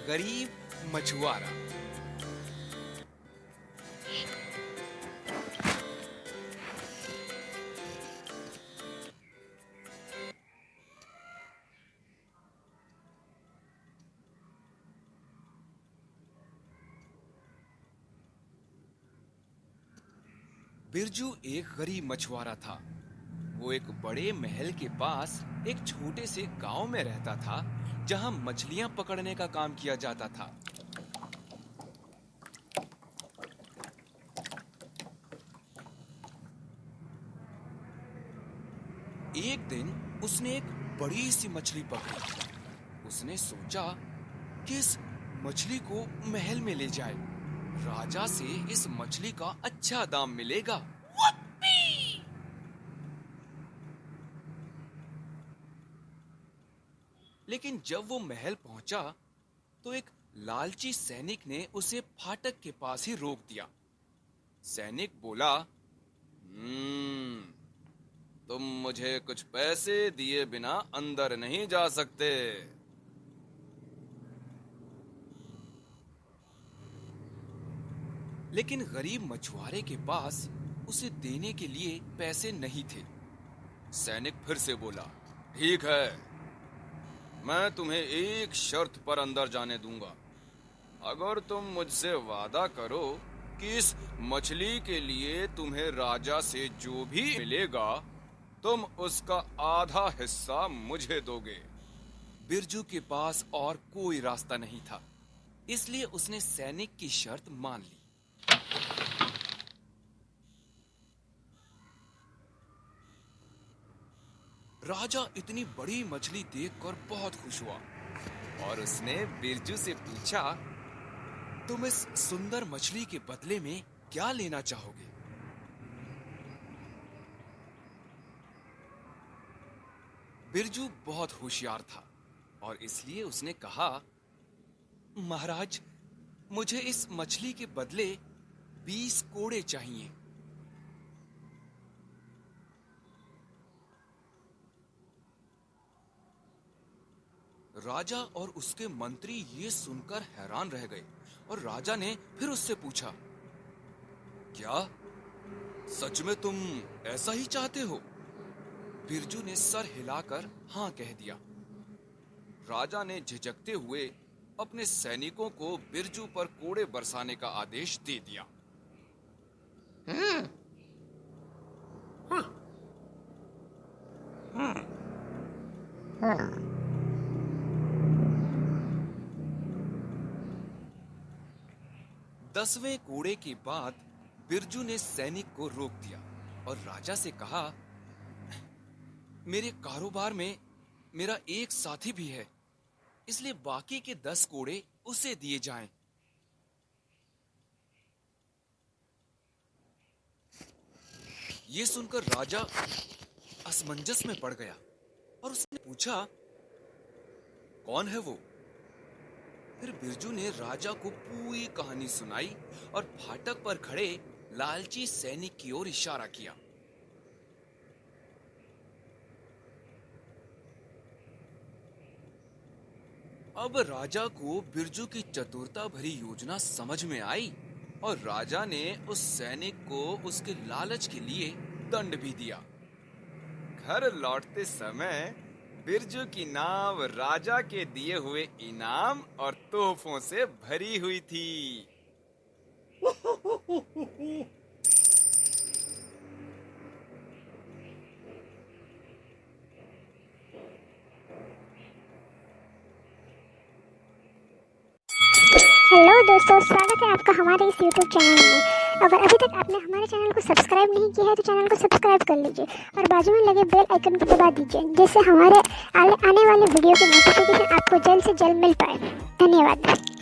गरीब मछुआरा। बिरजू एक गरीब मछुआरा था। वो एक बड़े महल के पास एक छोटे से गांव में रहता था, जहां मछलियां पकड़ने का काम किया जाता था। एक दिन उसने एक बड़ी सी मछली पकड़ी। उसने सोचा कि इस मछली को महल में ले जाए। राजा से इस मछली का अच्छा दाम मिलेगा। लेकिन जब वो महल पहुंचा तो एक लालची सैनिक ने उसे फाटक के पास ही रोक दिया। सैनिक बोला, तुम मुझे कुछ पैसे दिए बिना अंदर नहीं जा सकते। लेकिन गरीब मछुआरे के पास उसे देने के लिए पैसे नहीं थे। सैनिक फिर से बोला, ठीक है, मैं तुम्हें एक शर्त पर अंदर जाने दूंगा। अगर तुम मुझसे वादा करो कि इस मछली के लिए तुम्हें राजा से जो भी मिलेगा, तुम उसका आधा हिस्सा मुझे दोगे। बिरजू के पास और कोई रास्ता नहीं था, इसलिए उसने सैनिक की शर्त मान ली। राजा इतनी बड़ी मछली देखकर बहुत खुश हुआ और उसने बिरजू से पूछा, तुम इस सुंदर मछली के बदले में क्या लेना चाहोगे? बिरजू बहुत होशियार था और इसलिए उसने कहा, महाराज, मुझे इस मछली के बदले 20 कोड़े चाहिए। राजा और उसके मंत्री ये सुनकर हैरान रह गए और राजा ने फिर उससे पूछा, क्या सच में तुम ऐसा ही चाहते हो? बिरजू ने सर हिलाकर हाँ कह दिया। राजा ने झिझकते हुए अपने सैनिकों को बिरजू पर कोड़े बरसाने का आदेश दे दिया। दसवें कोड़े के बाद बिरजू ने सैनिक को रोक दिया और राजा से कहा, मेरे कारोबार में मेरा एक साथी भी है, इसलिए बाकी के 10 कोड़े उसे दिए जाएं। ये सुनकर राजा असमंजस में पड़ गया और उसने पूछा, कौन है वो? फिर बिरजू ने राजा को पूरी कहानी सुनाई और फाटक पर खड़े लालची सैनिक की ओर इशारा किया। अब राजा को बिरजू की चतुरता भरी योजना समझ में आई और राजा ने उस सैनिक को उसके लालच के लिए दंड भी दिया। घर लौटते समय बिरजू की नाव राजा के दिए हुए इनाम और तोहफों से भरी हुई थी। हेलो दोस्तों, स्वागत है आपका हमारे इस YouTube चैनल में। अगर अभी तक आपने हमारे चैनल को सब्सक्राइब नहीं किया है तो चैनल को सब्सक्राइब कर लीजिए और बाजू में लगे बेल आइकन को दबा दीजिए, जिससे हमारे आने वाले वीडियो की नोटिफिकेशन आपको जल्द से जल्द मिल पाए। धन्यवाद।